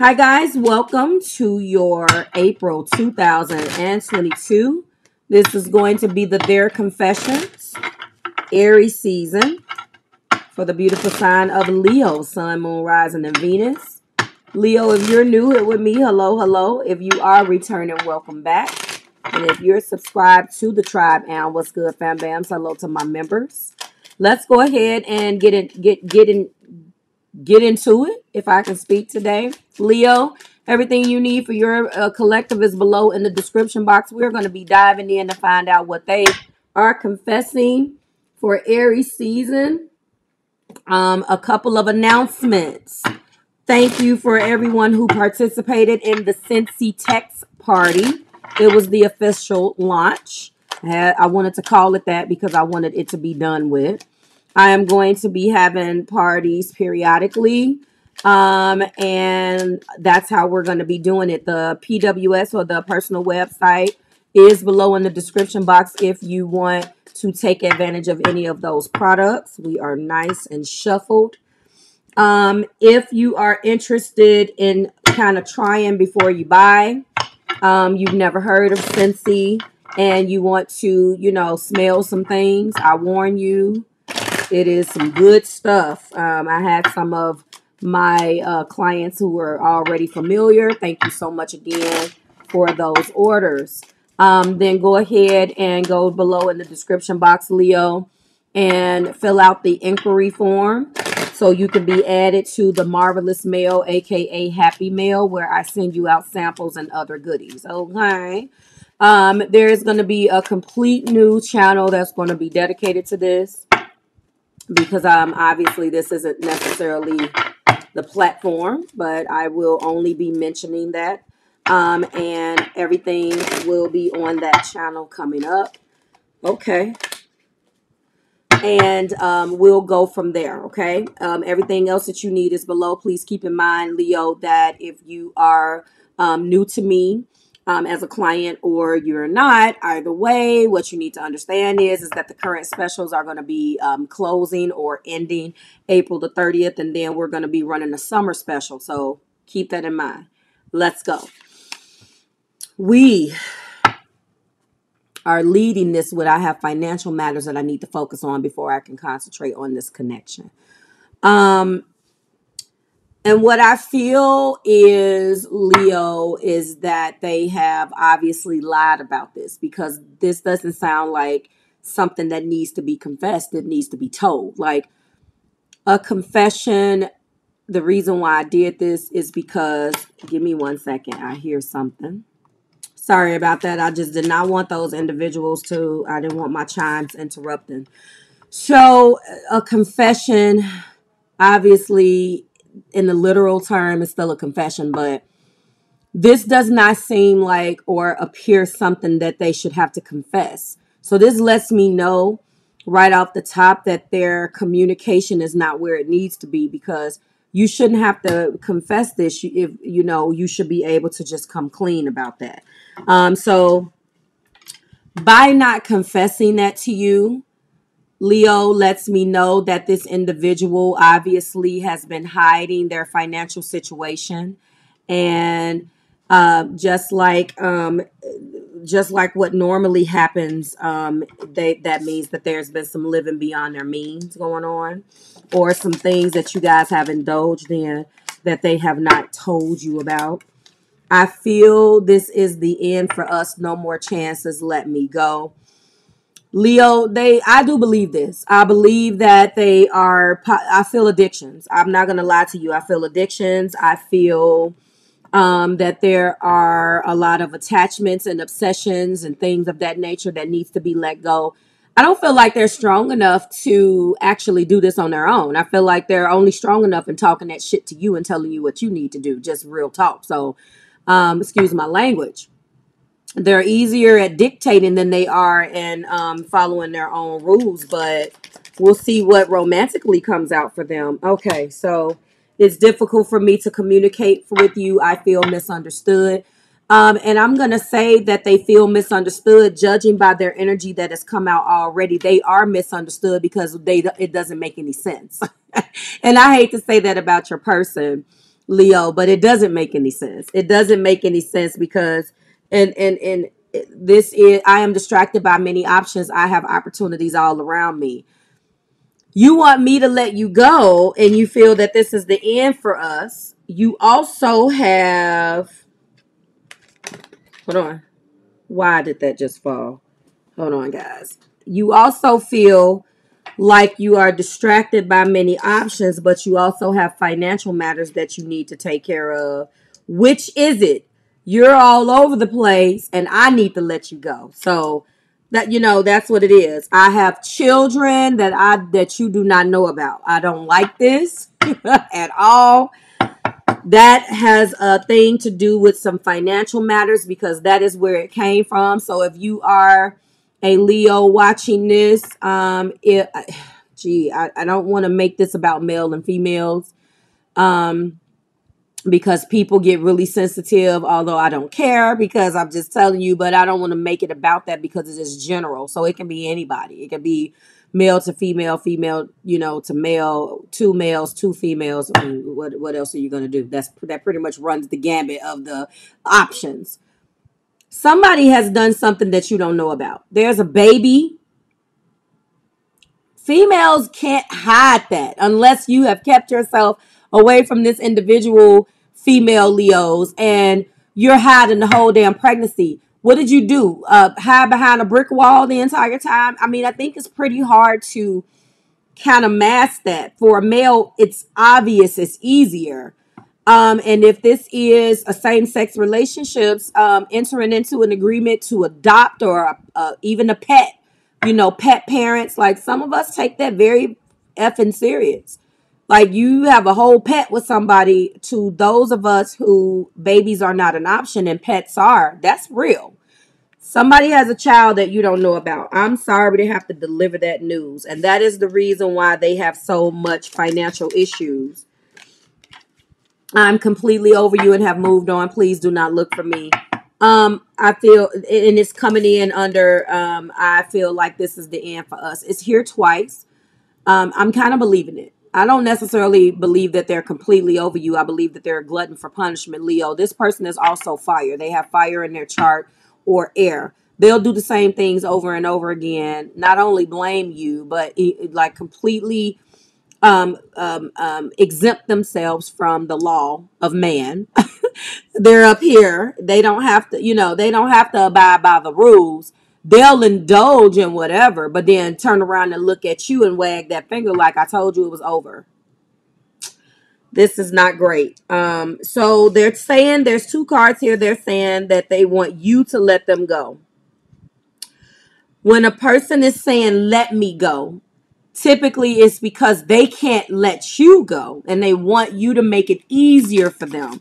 Hi guys, welcome to your April 2022. This is going to be the Their Confessions Aries season for the beautiful sign of Leo, Sun, Moon, Rising, and Venus. Leo, if you're new here with me, hello, hello. If you are returning, welcome back. And if you're subscribed to the tribe, and what's good, fam bams, hello to my members. Let's go ahead and get into it, if I can speak today. Leo, everything you need for your collective is below in the description box. We're going to be diving in to find out what they are confessing for Aries season. A couple of announcements. Thank you for everyone who participated in the Scentsy text party. It was the official launch. I wanted to call it that because I wanted it to be done with. I am going to be having parties periodically, and that's how we're going to be doing it. The PWS, or the personal website, is below in the description box if you want to take advantage of any of those products. We are nice and shuffled. If you are interested in kind of trying before you buy, you've never heard of Scentsy and you want to, smell some things, I warn you. It is some good stuff. I had some of my clients who were already familiar. Thank you so much again for those orders. Then go ahead and go below in the description box, Leo, and fill out the inquiry form so you can be added to the Marvelous Mail, aka Happy Mail, where I send you out samples and other goodies. Okay. There is going to be a complete new channel that's going to be dedicated to this, because obviously this isn't necessarily the platform, but I will only be mentioning that. And everything will be on that channel coming up. Okay. And we'll go from there, okay? Everything else that you need is below. Please keep in mind, Leo, that if you are new to me, as a client, or you're not, either way, what you need to understand is that the current specials are going to be closing or ending April the 30th, and then we're going to be running a summer special. So keep that in mind. Let's go. We are leading this with, I have financial matters that I need to focus on before I can concentrate on this connection. And what I feel is, Leo, is that they have obviously lied about this, because this doesn't sound like something that needs to be confessed. It needs to be told. Like a confession. The reason why I did this is because, give me 1 second. I hear something. Sorry about that. I just did not want those individuals to, I didn't want my chimes interrupting. So a confession, obviously, in the literal term, is still a confession, but this does not seem like or appear something that they should have to confess. So this lets me know right off the top that their communication is not where it needs to be, because you shouldn't have to confess this. If you should be able to just come clean about that. So by not confessing that to you, Leo, lets me know that this individual obviously has been hiding their financial situation, and just like what normally happens, that means that there's been some living beyond their means going on, or some things that you guys have indulged in that they have not told you about. I feel this is the end for us. No more chances. Let me go. Leo, I do believe this. I believe that I feel addictions. I'm not going to lie to you. I feel addictions. I feel that there are a lot of attachments and obsessions and things of that nature that needs to be let go. I don't feel like they're strong enough to actually do this on their own. I feel like they're only strong enough in talking that shit to you and telling you what you need to do. Just real talk. So, excuse my language. They're easier at dictating than they are in following their own rules, but we'll see what romantically comes out for them. Okay, so it's difficult for me to communicate with you. I feel misunderstood. And I'm going to say that they feel misunderstood, judging by their energy that has come out already. They are misunderstood because it doesn't make any sense. And I hate to say that about your person. Leo, but it doesn't make any sense. It doesn't make any sense because and this is, I am distracted by many options. I have opportunities all around me. You want me to let you go and you feel that this is the end for us. You also have, hold on. Why did that just fall? Hold on, guys. You also feel like you are distracted by many options, but you also have financial matters that you need to take care of. Which is it? You're all over the place and I need to let you go. So that, you know, that's what it is. I have children that you do not know about. I don't like this at all. That has a thing to do with some financial matters because that is where it came from. So if you are a Leo watching this, I don't want to make this about male and females, because people get really sensitive, although I don't care because I'm just telling you, but I don't want to make it about that because it is general. So it can be anybody. It can be male to female, female, to male, two males, two females. I mean, what else are you going to do? That pretty much runs the gambit of the options. Somebody has done something that you don't know about. There's a baby. Females can't hide that unless you have kept yourself away from this individual female Leos and you're hiding the whole damn pregnancy. What did you do? Hide behind a brick wall the entire time? I mean, I think it's pretty hard to kind of mask that. For a male, it's obvious, it's easier. And if this is a same-sex relationships, entering into an agreement to adopt or even a pet, pet parents, like some of us take that very effing serious. Like you have a whole pet with somebody. To those of us who babies are not an option and pets are, that's real. Somebody has a child that you don't know about. I'm sorry to have to deliver that news. And that is the reason why they have so much financial issues. I'm completely over you and have moved on. Please do not look for me. I feel, and it's coming in under, I feel like this is the end for us. It's here twice. I'm kind of believing it. I don't necessarily believe that they're completely over you. I believe that they're a glutton for punishment, Leo. This person is also fire. They have fire in their chart or air. They'll do the same things over and over again. Not only blame you, but like completely exempt themselves from the law of man. They're up here. They don't have to, they don't have to abide by the rules. They'll indulge in whatever, but then turn around and look at you and wag that finger like I told you it was over. This is not great. So they're saying, there's two cards here. They're saying that they want you to let them go. When a person is saying, let me go, typically it's because they can't let you go and they want you to make it easier for them.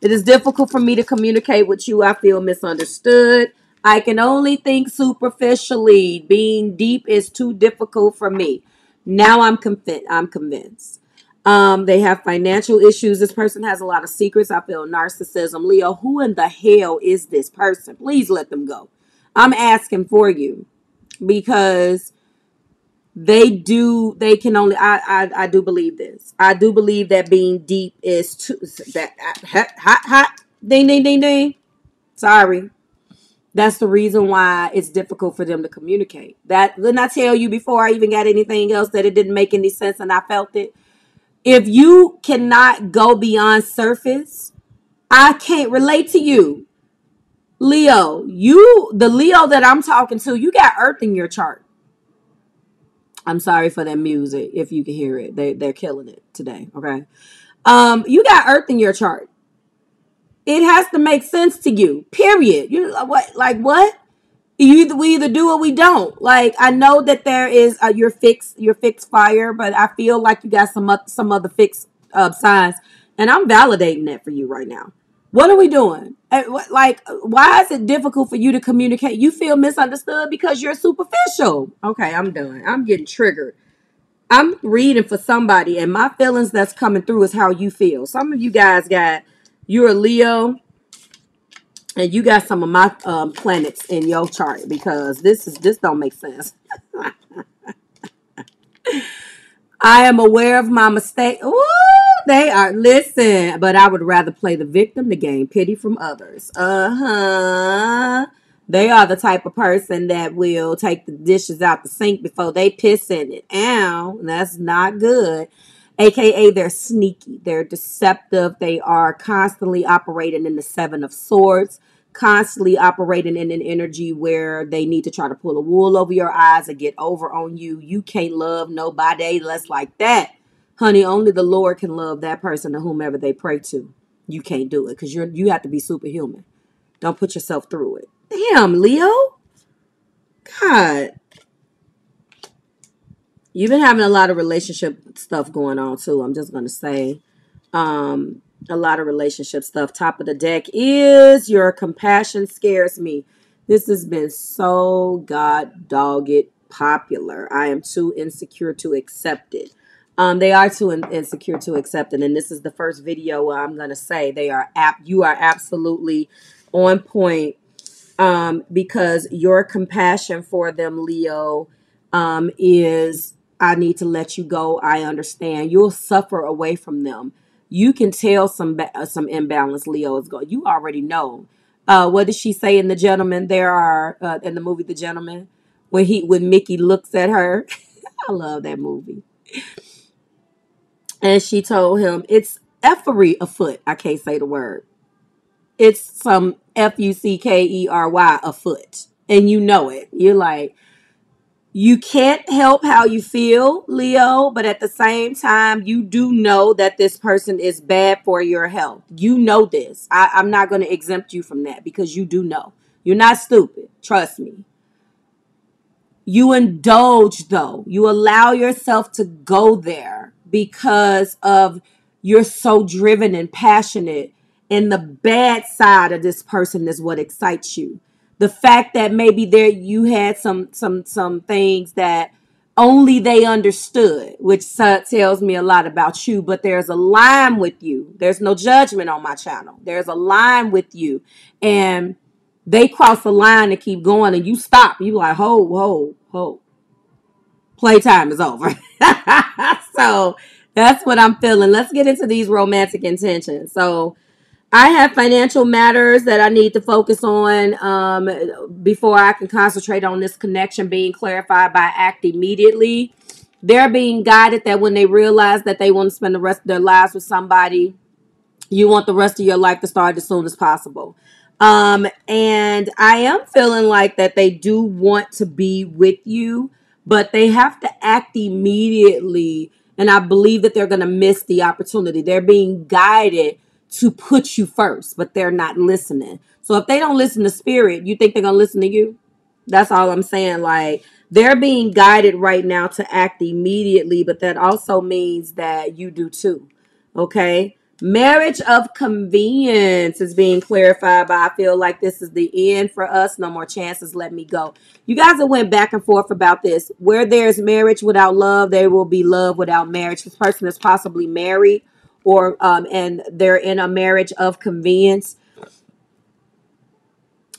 It is difficult for me to communicate with you. I feel misunderstood. I can only think superficially. Being deep is too difficult for me. Now I'm convinced. They have financial issues. This person has a lot of secrets. I feel narcissism. Leo, who in the hell is this person? Please let them go. I'm asking for you because they can only, I do believe this. I do believe that being deep is too, that hot, ding, ding, ding, ding. Sorry. That's the reason why it's difficult for them to communicate. That, didn't I tell you before I even got anything else that it didn't make any sense and I felt it? If you cannot go beyond surface, I can't relate to you. Leo, the Leo that I'm talking to, you got Earth in your chart. I'm sorry for that music. If you can hear it, they're killing it today. Okay. You got Earth in your chart. It has to make sense to you, period. You what? Like what? We either do or we don't. Like I know that there is your fixed fire, but I feel like you got some other fixed signs, and I'm validating that for you right now. What are we doing? Like, why is it difficult for you to communicate? You feel misunderstood because you're superficial. Okay, I'm done. I'm getting triggered. I'm reading for somebody, and my feelings that's coming through is how you feel. Some of you guys you're a Leo, and you got some of my planets in your chart because this don't make sense. I am aware of my mistake. Ooh, They are, listen, but I would rather play the victim to gain pity from others. They are the type of person that will take the dishes out the sink before they piss in it. Ow, that's not good. AKA, they're sneaky, they're deceptive, they are constantly operating in the Seven of Swords, constantly operating in an energy where they need to try to pull a wool over your eyes and get over on you. You can't love nobody less like that. Honey, only the Lord can love that person to whomever they pray to. You can't do it because you have to be superhuman. Don't put yourself through it. Damn, Leo. God. You've been having a lot of relationship stuff going on too. I'm just going to say a lot of relationship stuff. Top of the deck is your compassion scares me. This has been so god dogged popular. I am too insecure to accept it. They are too insecure to accept it. And this is the first video where I'm going to say you are absolutely on point because your compassion for them, Leo, is I need to let you go. I understand. You'll suffer away from them. You can tell some imbalance, Leo, is going. You already know. What did she say in The Gentleman? There are in the movie The Gentleman when Mickey looks at her. I love that movie. And she told him it's effery afoot. I can't say the word. It's some Fuckery afoot. And you know it. You're like, you can't help how you feel, Leo, but at the same time, you do know that this person is bad for your health. You know this. I'm not going to exempt you from that because you do know. You're not stupid. Trust me. You indulge, though. You allow yourself to go there because of you're so driven and passionate. And the bad side of this person is what excites you. The fact that maybe you had some things that only they understood, which tells me a lot about you. But there's a line with you. There's no judgment on my channel. There's a line with you. And they cross the line and keep going and you stop. You like, ho. Playtime is over. So that's what I'm feeling. Let's get into these romantic intentions. So I have financial matters that I need to focus on before I can concentrate on this connection being clarified by act immediately. They're being guided that when they realize that they want to spend the rest of their lives with somebody, you want the rest of your life to start as soon as possible. And I am feeling like that they do want to be with you, but they have to act immediately. And I believe that they're going to miss the opportunity. They're being guided to put you first, but they're not listening. So if they don't listen to spirit, you think they're going to listen to you? That's all I'm saying. Like, they're being guided right now to act immediately, but that also means that you do too. Okay? Marriage of convenience is being clarified, but I feel like this is the end for us. No more chances. Let me go. You guys have went back and forth about this. Where there's marriage without love, there will be love without marriage. This person is possibly married or and they're in a marriage of convenience.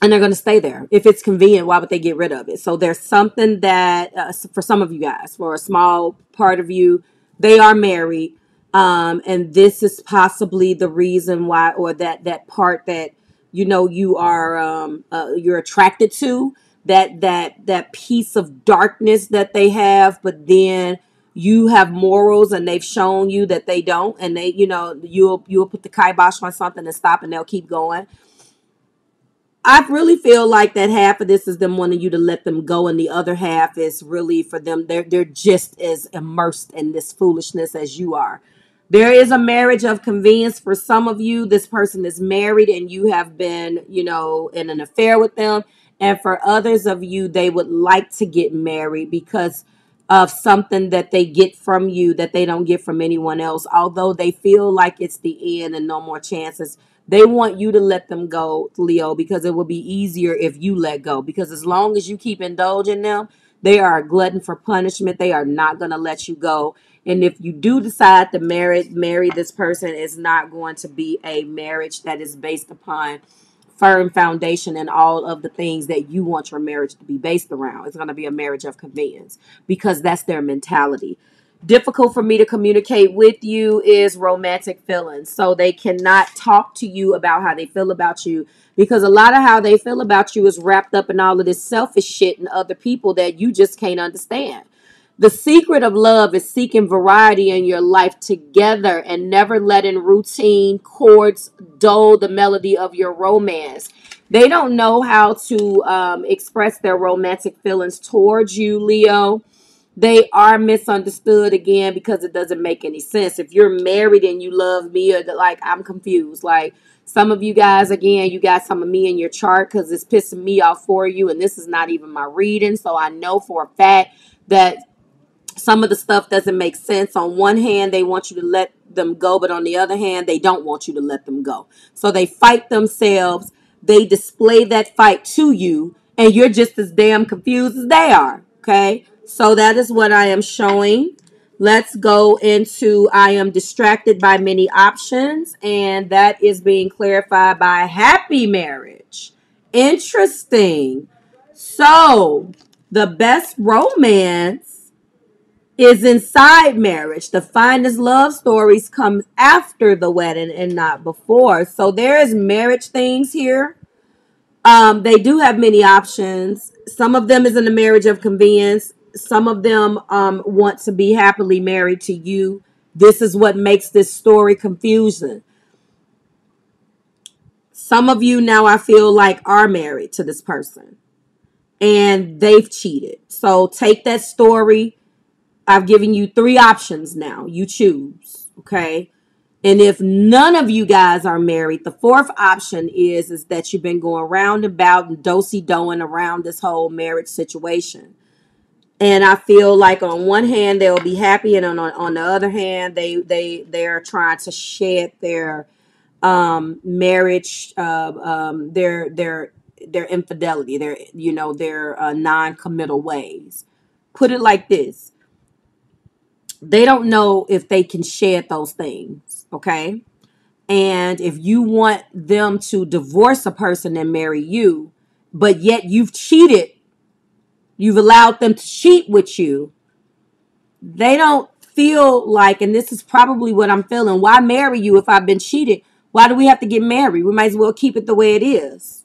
And they're going to stay there. If it's convenient, why would they get rid of it? So there's something that, for some of you guys, for a small part of you, they are married. And this is possibly the reason why, or that part that, you are, you're attracted to, that piece of darkness that they have, but then you have morals and they've shown you that they don't. And they, you'll put the kibosh on something and stop and they'll keep going. I really feel like that half of this is them wanting you to let them go, and the other half is really for them. They're just as immersed in this foolishness as you are. There is a marriage of convenience for some of you. This person is married and you have been, in an affair with them. And for others of you, they would like to get married because of something that they get from you that they don't get from anyone else. Although they feel like it's the end and no more chances. They want you to let them go, Leo, because it will be easier if you let go. Because as long as you keep indulging them, they are a glutton for punishment. They are not going to let you go. And if you do decide to marry this person, it's not going to be a marriage that is based upon firm foundation and all of the things that you want your marriage to be based around. It's going to be a marriage of convenience because that's their mentality. difficult for me to communicate with you is romantic feelings. So they cannot talk to you about how they feel about you, because a lot of how they feel about you is wrapped up in all of this selfish shit and other people that you just can't understand. The secret of love is seeking variety in your life together and never letting routine chords dull the melody of your romance. They don't know how to express their romantic feelings towards you, Leo. They are misunderstood again because it doesn't make any sense. If you're married and you love me, or like, I'm confused. Like, some of you guys, again, you got some of me in your chart because it's pissing me off for you, and this is not even my reading. So I know for a fact that some of the stuff doesn't make sense. On one hand, they want you to let them go, but on the other hand, they don't want you to let them go. So they fight themselves. They display that fight to you, and you're just as damn confused as they are. Okay? So that is what I am showing. Let's go into I am distracted by many options, and that is being clarified by happy marriage. Interesting. So the best romance is inside marriage. The finest love stories come after the wedding and not before. So there is marriage things here. They do have many options. Some of them is in the marriage of convenience. Some of them want to be happily married to you. This is what makes this story confusing. Some of you now, I feel like, are married to this person and they've cheated. So take that story. I've given you 3 options now. You choose, okay? And if none of you guys are married, the 4th option is that you've been going round and about and do-si-doing around this whole marriage situation. And I feel like on one hand they'll be happy, and on the other hand they're trying to shed their marriage, their infidelity, their non-committal ways. Put it like this: they don't know if they can shed those things, okay? And if you want them to divorce a person and marry you, but yet you've cheated, you've allowed them to cheat with you, they don't feel like, and this is probably what I'm feeling, why marry you if I've been cheated? Why do we have to get married? We might as well keep it the way it is.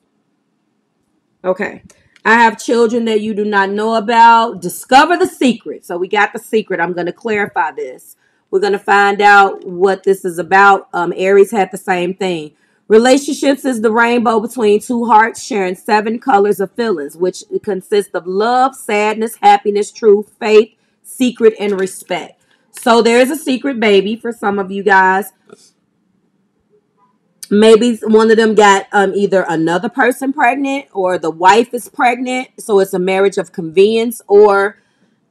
Okay. I have children that you do not know about. Discover the secret. So we got the secret. I'm going to clarify this. We're going to find out what this is about. Aries had the same thing. Relationships is the rainbow between 2 hearts sharing 7 colors of feelings, which consist of love, sadness, happiness, truth, faith, secret, and respect. So there's a secret baby for some of you guys. Maybe one of them got either another person pregnant or the wife is pregnant. So it's a marriage of convenience. Or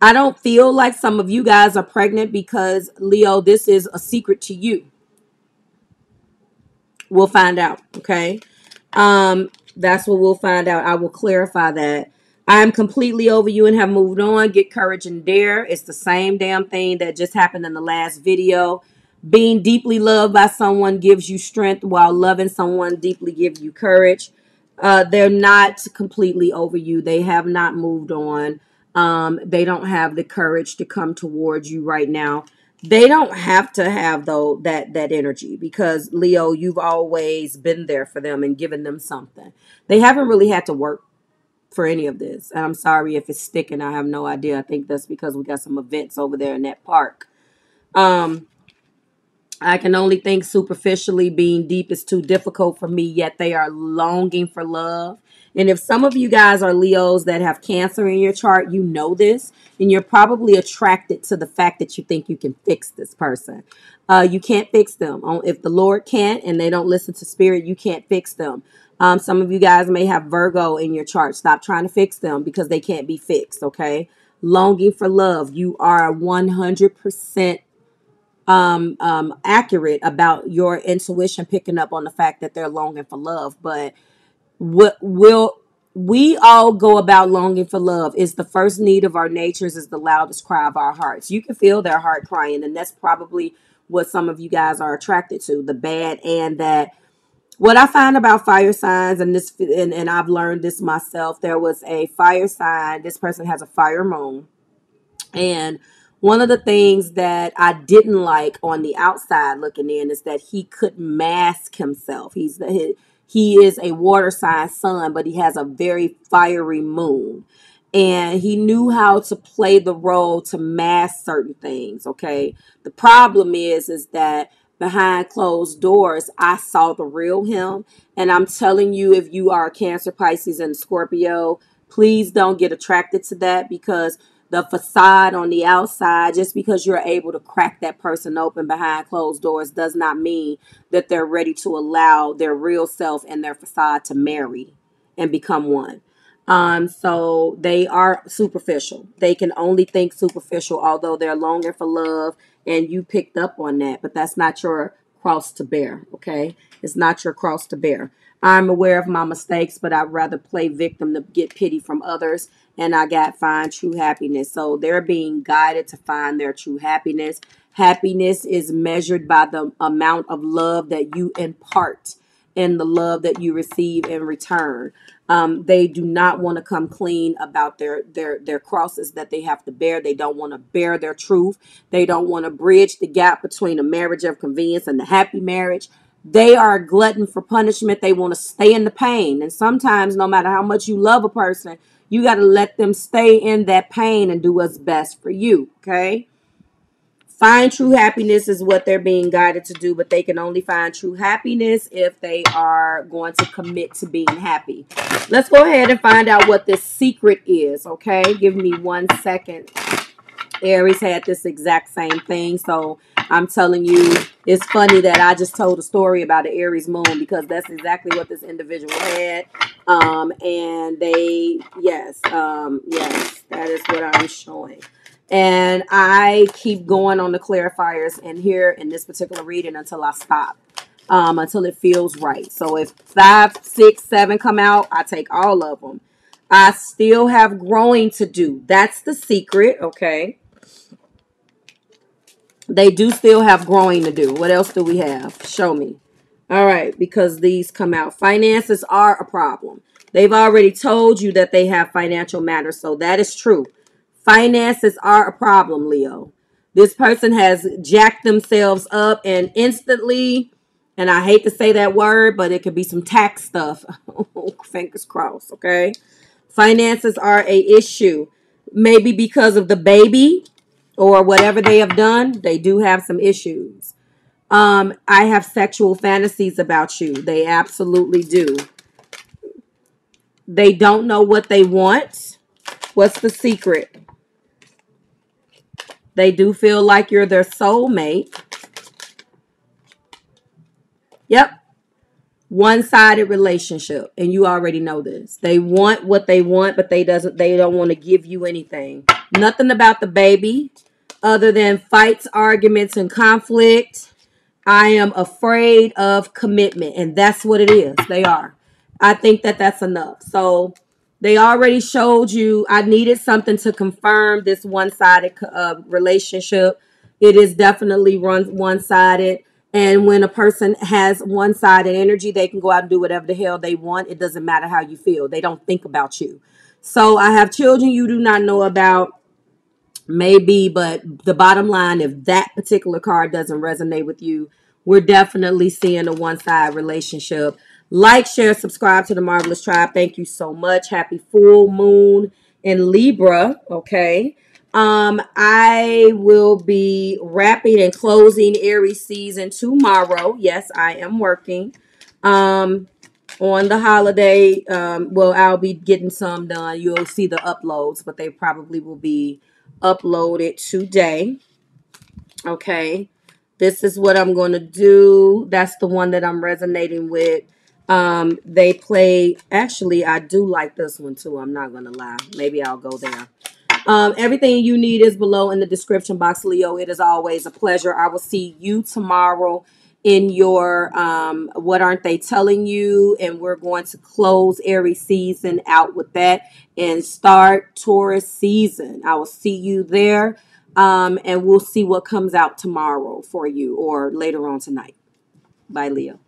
I don't feel like some of you guys are pregnant because, Leo, this is a secret to you. We'll find out. Okay. That's what we'll find out. I will clarify that. I am completely over you and have moved on. Get courage and dare. It's the same damn thing that just happened in the last video. Being deeply loved by someone gives you strength, while loving someone deeply gives you courage. They're not completely over you. They have not moved on. They don't have the courage to come towards you right now. They don't have to have, though, that energy, because, Leo, you've always been there for them and given them something. They haven't really had to work for any of this. And I'm sorry if it's sticking. I have no idea. I think that's because we got some events over there in that park. I can only think superficially. Being deep is too difficult for me, yet they are longing for love. And if some of you guys are Leos that have Cancer in your chart, you know this, and you're probably attracted to the fact that you think you can fix this person. You can't fix them. If the Lord can't and they don't listen to spirit, you can't fix them. Some of you guys may have Virgo in your chart. Stop trying to fix them because they can't be fixed, okay? Longing for love. You are 100% accurate about your intuition picking up on the fact that they're longing for love. But what will we all go about longing for love is the first need of our natures, is the loudest cry of our hearts. You can feel their heart crying, and that's probably what some of you guys are attracted to, the bad and that. What I find about fire signs, and I've learned this myself, there was a fire sign. This person has a fire moon, and One of the things that I didn't like on the outside looking in is that he couldn't mask himself. He is a water sign sun, but he has a very fiery moon. And he knew how to play the role to mask certain things, okay? The problem is that behind closed doors, I saw the real him. And I'm telling you, if you are a Cancer, Pisces, and Scorpio, please don't get attracted to that, because the facade on the outside, just because you're able to crack that person open behind closed doors, does not mean that they're ready to allow their real self and their facade to marry and become one. So they are superficial. They can only think superficial, although they're longing for love, and you picked up on that, but that's not your cross to bear, okay? It's not your cross to bear. I'm aware of my mistakes, but I'd rather play victim to get pity from others, and I got find true happiness. So they're being guided to find their true happiness. Happiness is measured by the amount of love that you impart and the love that you receive in return. They do not want to come clean about their crosses that they have to bear. They don't want to bear their truth. They don't want to bridge the gap between a marriage of convenience and the happy marriage. They are a glutton for punishment. They want to stay in the pain. And sometimes, no matter how much you love a person, you got to let them stay in that pain and do what's best for you, okay? Find true happiness is what they're being guided to do, but they can only find true happiness if they are going to commit to being happy. Let's go ahead and find out what this secret is, okay? Give me 1 second. Aries had this exact same thing, so I'm telling you, it's funny that I just told a story about an Aries moon, because that's exactly what this individual had. And they, yes, that is what I'm showing. And I keep going on the clarifiers in here in this particular reading until I stop, until it feels right. So if 5, 6, 7 come out, I take all of them. I still have growing to do. That's the secret, okay? They do still have growing to do. What else do we have? Show me. All right, because these come out. Finances are a problem. They've already told you that they have financial matters, so that is true. Finances are a problem, Leo. This person has jacked themselves up, and instantly, and I hate to say that word, but it could be some tax stuff. Fingers crossed, okay? Finances are a issue. Maybe because of the baby or whatever they have done, they do have some issues. I have sexual fantasies about you. They absolutely do. They don't know what they want. What's the secret? They do feel like you're their soulmate. Yep. One-sided relationship, and you already know this. They want what they want, but they don't want to give you anything. Nothing about the baby other than fights, arguments, and conflict. I am afraid of commitment, and that's what it is. They are. I think that that's enough. So they already showed you. I needed something to confirm this one-sided relationship. It is definitely one-sided. And when a person has one-sided energy, they can go out and do whatever the hell they want. It doesn't matter how you feel. They don't think about you. So I have children you do not know about. Maybe, but the bottom line, if that particular card doesn't resonate with you, we're definitely seeing a one-side relationship. Like, share, subscribe to the Marvelous Tribe. Thank you so much. Happy full moon in Libra. Okay. I will be wrapping and closing Aries season tomorrow. Yes, I am working. On the holiday, well, I'll be getting some done. You'll see the uploads, but they probably will be uploaded today. Okay. This is what I'm going to do. That's the one that I'm resonating with. They play, actually, I do like this one too. I'm not going to lie. Maybe I'll go there. Everything you need is below in the description box, Leo. It is always a pleasure. I will see you tomorrow in your What Aren't They Telling You? And we're going to close Aries season out with that and start Taurus season. I will see you there. And we'll see what comes out tomorrow for you or later on tonight. Bye, Leo.